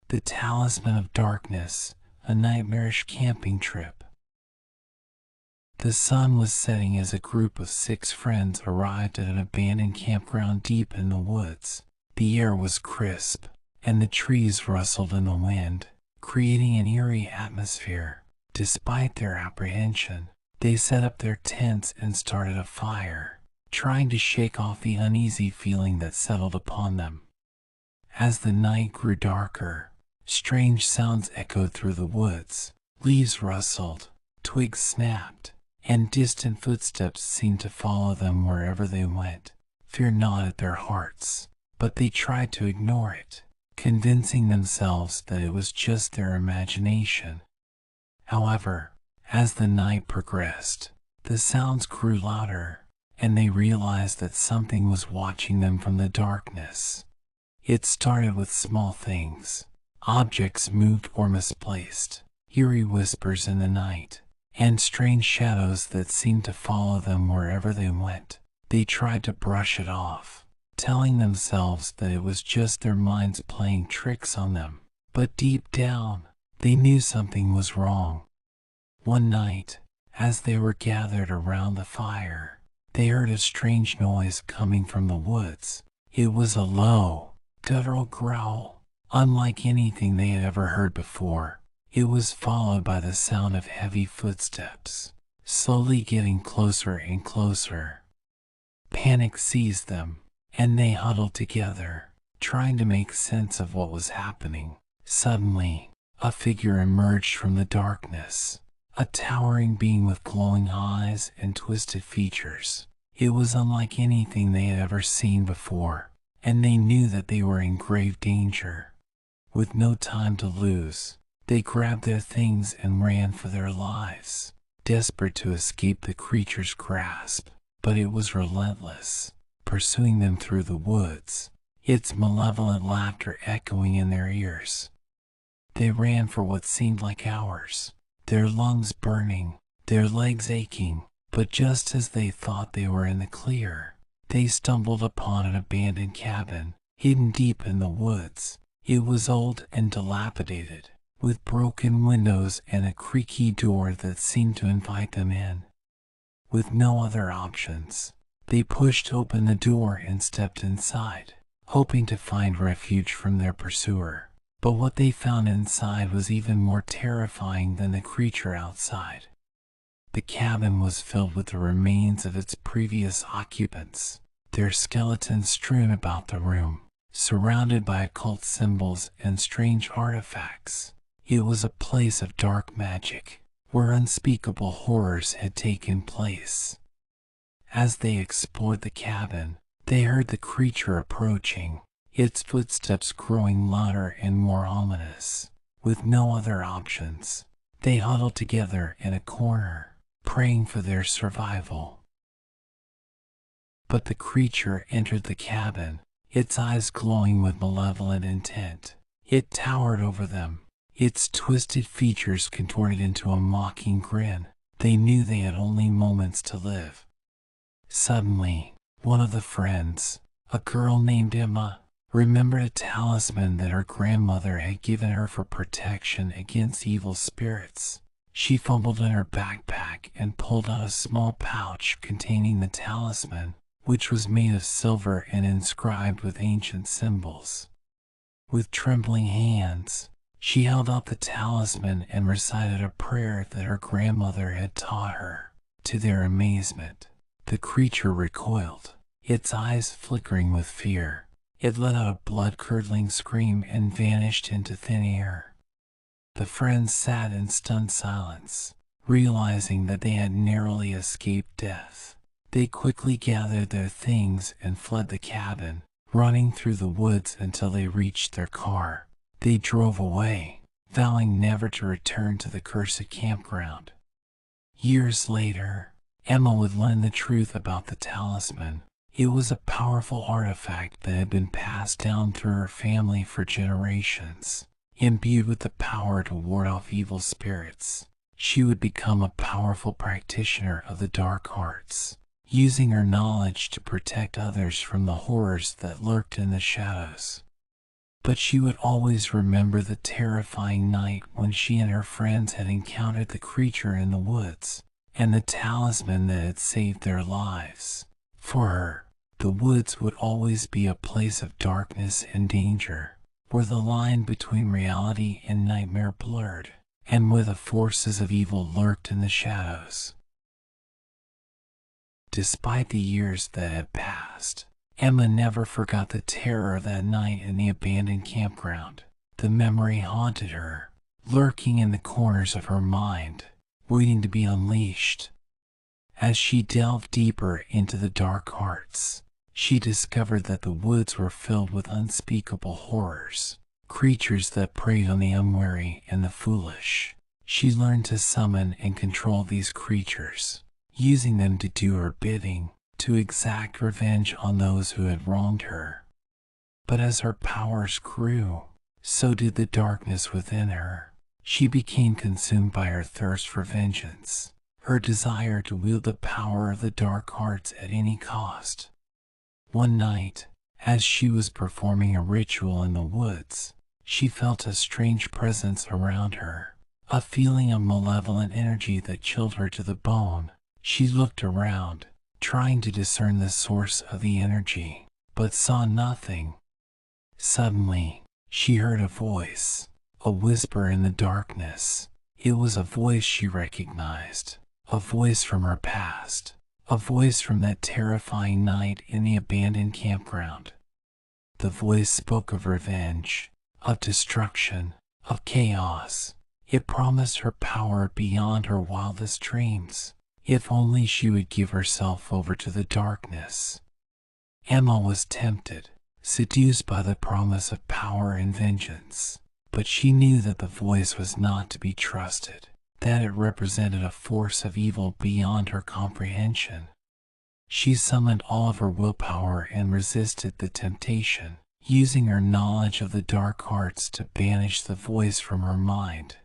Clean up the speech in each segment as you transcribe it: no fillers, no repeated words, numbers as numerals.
The Talisman of Darkness, a nightmarish camping trip. The sun was setting as a group of 6 friends arrived at an abandoned campground deep in the woods. The air was crisp, and the trees rustled in the wind, creating an eerie atmosphere. Despite their apprehension, they set up their tents and started a fire, trying to shake off the uneasy feeling that settled upon them. As the night grew darker, strange sounds echoed through the woods. Leaves rustled, twigs snapped, and distant footsteps seemed to follow them wherever they went. Fear gnawed at their hearts, but they tried to ignore it, convincing themselves that it was just their imagination. However, as the night progressed, the sounds grew louder, and they realized that something was watching them from the darkness. It started with small things. Objects moved or misplaced, eerie whispers in the night, and strange shadows that seemed to follow them wherever they went. They tried to brush it off, telling themselves that it was just their minds playing tricks on them. But deep down, they knew something was wrong. One night, as they were gathered around the fire, they heard a strange noise coming from the woods. It was a low, guttural growl, unlike anything they had ever heard before. It was followed by the sound of heavy footsteps, slowly getting closer and closer. Panic seized them, and they huddled together, trying to make sense of what was happening. Suddenly, a figure emerged from the darkness, a towering being with glowing eyes and twisted features. It was unlike anything they had ever seen before, and they knew that they were in grave danger. With no time to lose, they grabbed their things and ran for their lives, desperate to escape the creature's grasp. But it was relentless, pursuing them through the woods, its malevolent laughter echoing in their ears. They ran for what seemed like hours, their lungs burning, their legs aching, but just as they thought they were in the clear, they stumbled upon an abandoned cabin, hidden deep in the woods. It was old and dilapidated, with broken windows and a creaky door that seemed to invite them in. With no other options, they pushed open the door and stepped inside, hoping to find refuge from their pursuer. But what they found inside was even more terrifying than the creature outside. The cabin was filled with the remains of its previous occupants, their skeletons strewn about the room, surrounded by occult symbols and strange artifacts. It was a place of dark magic, where unspeakable horrors had taken place. As they explored the cabin, they heard the creature approaching, its footsteps growing louder and more ominous. With no other options, they huddled together in a corner, praying for their survival. But the creature entered the cabin, its eyes glowing with malevolent intent. It towered over them, its twisted features contorted into a mocking grin. They knew they had only moments to live. Suddenly, one of the friends, a girl named Emma, remembered a talisman that her grandmother had given her for protection against evil spirits. She fumbled in her backpack and pulled out a small pouch containing the talisman, which was made of silver and inscribed with ancient symbols. With trembling hands, she held out the talisman and recited a prayer that her grandmother had taught her. To their amazement, the creature recoiled, its eyes flickering with fear. It let out a blood-curdling scream and vanished into thin air. The friends sat in stunned silence, realizing that they had narrowly escaped death. They quickly gathered their things and fled the cabin, running through the woods until they reached their car. They drove away, vowing never to return to the cursed campground. Years later, Emma would learn the truth about the talisman. It was a powerful artifact that had been passed down through her family for generations. Imbued with the power to ward off evil spirits, she would become a powerful practitioner of the dark arts, using her knowledge to protect others from the horrors that lurked in the shadows. But she would always remember the terrifying night when she and her friends had encountered the creature in the woods, and the talisman that had saved their lives. For her, the woods would always be a place of darkness and danger, where the line between reality and nightmare blurred, and where the forces of evil lurked in the shadows. Despite the years that had passed, Emma never forgot the terror of that night in the abandoned campground. The memory haunted her, lurking in the corners of her mind, waiting to be unleashed. As she delved deeper into the dark arts, she discovered that the woods were filled with unspeakable horrors, creatures that preyed on the unwary and the foolish. She learned to summon and control these creatures, using them to do her bidding, to exact revenge on those who had wronged her. But as her powers grew, so did the darkness within her. She became consumed by her thirst for vengeance, her desire to wield the power of the dark arts at any cost. One night, as she was performing a ritual in the woods, she felt a strange presence around her, a feeling of malevolent energy that chilled her to the bone. She looked around, trying to discern the source of the energy, but saw nothing. Suddenly, she heard a voice, a whisper in the darkness. It was a voice she recognized, a voice from her past, a voice from that terrifying night in the abandoned campground. The voice spoke of revenge, of destruction, of chaos. It promised her power beyond her wildest dreams, if only she would give herself over to the darkness. Emma was tempted, seduced by the promise of power and vengeance, but she knew that the voice was not to be trusted, that it represented a force of evil beyond her comprehension. She summoned all of her willpower and resisted the temptation, using her knowledge of the dark arts to banish the voice from her mind.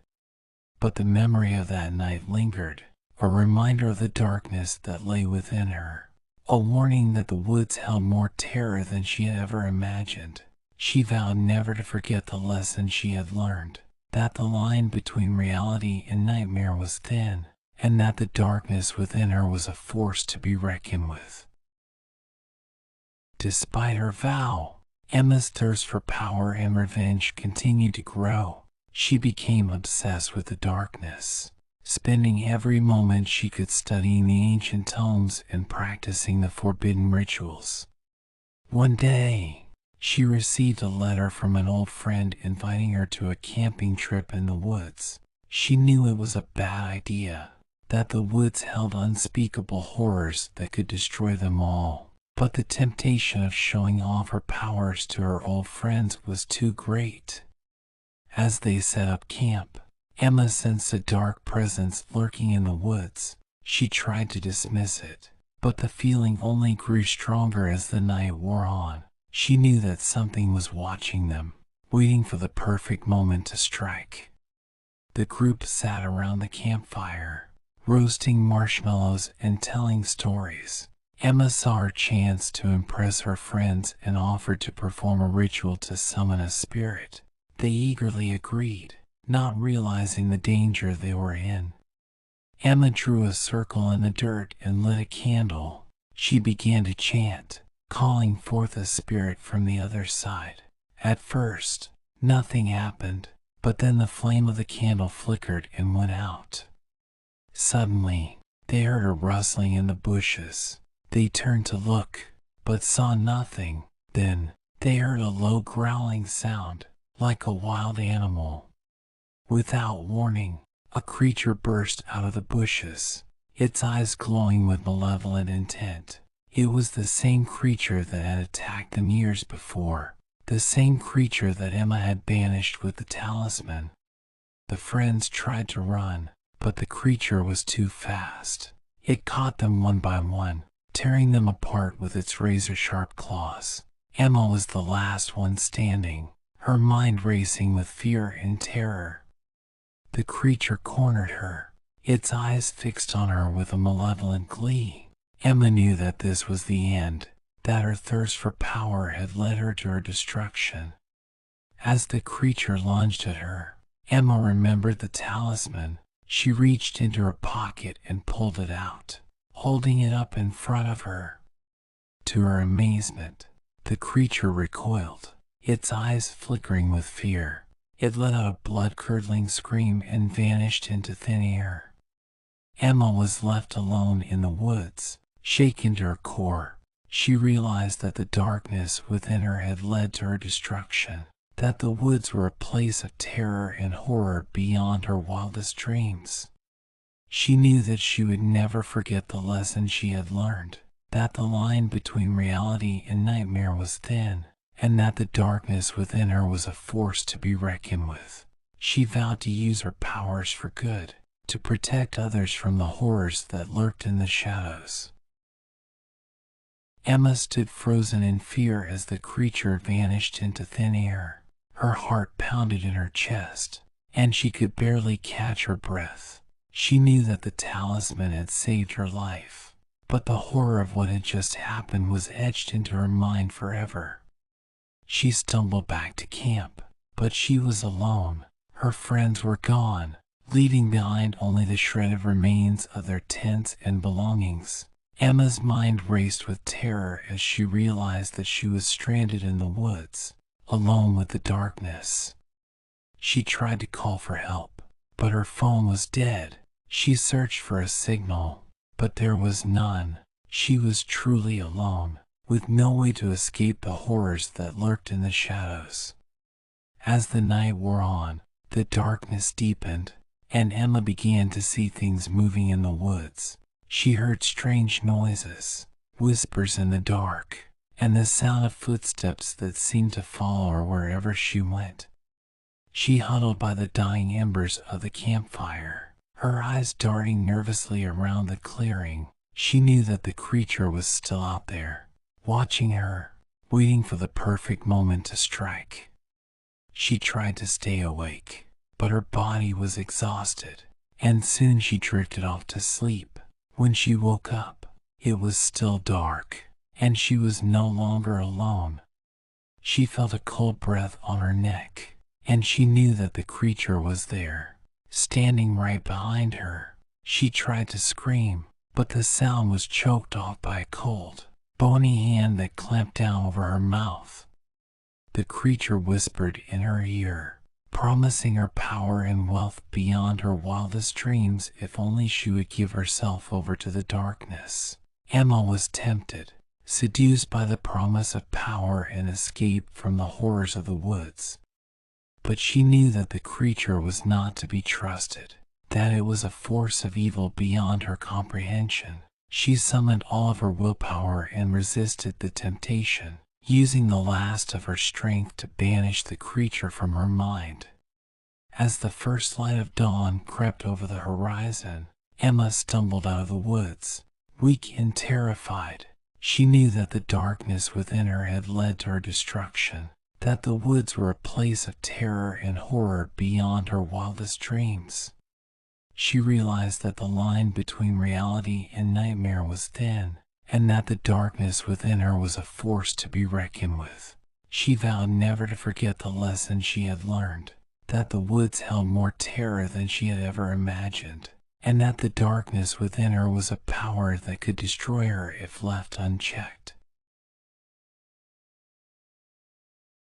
But the memory of that night lingered, a reminder of the darkness that lay within her, a warning that the woods held more terror than she had ever imagined. She vowed never to forget the lesson she had learned, that the line between reality and nightmare was thin, and that the darkness within her was a force to be reckoned with. Despite her vow, Emma's thirst for power and revenge continued to grow. She became obsessed with the darkness, spending every moment she could studying the ancient tomes and practicing the forbidden rituals. One day, she received a letter from an old friend inviting her to a camping trip in the woods. She knew it was a bad idea, that the woods held unspeakable horrors that could destroy them all. But the temptation of showing off her powers to her old friends was too great. As they set up camp, Emma sensed a dark presence lurking in the woods. She tried to dismiss it, but the feeling only grew stronger as the night wore on. She knew that something was watching them, waiting for the perfect moment to strike. The group sat around the campfire, roasting marshmallows and telling stories. Emma saw her chance to impress her friends and offered to perform a ritual to summon a spirit. They eagerly agreed, not realizing the danger they were in. Emma drew a circle in the dirt and lit a candle. She began to chant, calling forth a spirit from the other side. At first, nothing happened, but then the flame of the candle flickered and went out. Suddenly, they heard a rustling in the bushes. They turned to look, but saw nothing. Then, they heard a low growling sound, like a wild animal. Without warning, a creature burst out of the bushes, its eyes glowing with malevolent intent. It was the same creature that had attacked them years before, the same creature that Emma had banished with the talisman. The friends tried to run, but the creature was too fast. It caught them one by one, tearing them apart with its razor-sharp claws. Emma was the last one standing, her mind racing with fear and terror. The creature cornered her, its eyes fixed on her with a malevolent glee. Emma knew that this was the end, that her thirst for power had led her to her destruction. As the creature lunged at her, Emma remembered the talisman. She reached into her pocket and pulled it out, holding it up in front of her. To her amazement, the creature recoiled, its eyes flickering with fear. It let out a blood-curdling scream and vanished into thin air. Emma was left alone in the woods, shaken to her core. She realized that the darkness within her had led to her destruction, that the woods were a place of terror and horror beyond her wildest dreams. She knew that she would never forget the lesson she had learned, that the line between reality and nightmare was thin, and that the darkness within her was a force to be reckoned with. She vowed to use her powers for good, to protect others from the horrors that lurked in the shadows. Emma stood frozen in fear as the creature vanished into thin air. Her heart pounded in her chest, and she could barely catch her breath. She knew that the talisman had saved her life, but the horror of what had just happened was etched into her mind forever. She stumbled back to camp, but she was alone. Her friends were gone, leaving behind only the shredded remains of their tents and belongings. Emma's mind raced with terror as she realized that she was stranded in the woods, alone with the darkness. She tried to call for help, but her phone was dead. She searched for a signal, but there was none. She was truly alone, with no way to escape the horrors that lurked in the shadows. As the night wore on, the darkness deepened, and Emma began to see things moving in the woods. She heard strange noises, whispers in the dark, and the sound of footsteps that seemed to follow her wherever she went. She huddled by the dying embers of the campfire, her eyes darting nervously around the clearing. She knew that the creature was still out there, watching her, waiting for the perfect moment to strike. She tried to stay awake, but her body was exhausted, and soon she drifted off to sleep. When she woke up, it was still dark, and she was no longer alone. She felt a cold breath on her neck, and she knew that the creature was there, standing right behind her. She tried to scream, but the sound was choked off by a cold, bony hand that clamped down over her mouth. The creature whispered in her ear, promising her power and wealth beyond her wildest dreams if only she would give herself over to the darkness. Emma was tempted, seduced by the promise of power and escape from the horrors of the woods. But she knew that the creature was not to be trusted, that it was a force of evil beyond her comprehension. She summoned all of her willpower and resisted the temptation, using the last of her strength to banish the creature from her mind. As the first light of dawn crept over the horizon, Emma stumbled out of the woods, weak and terrified. She knew that the darkness within her had led to her destruction, that the woods were a place of terror and horror beyond her wildest dreams. She realized that the line between reality and nightmare was thin, and that the darkness within her was a force to be reckoned with. She vowed never to forget the lesson she had learned, that the woods held more terror than she had ever imagined, and that the darkness within her was a power that could destroy her if left unchecked.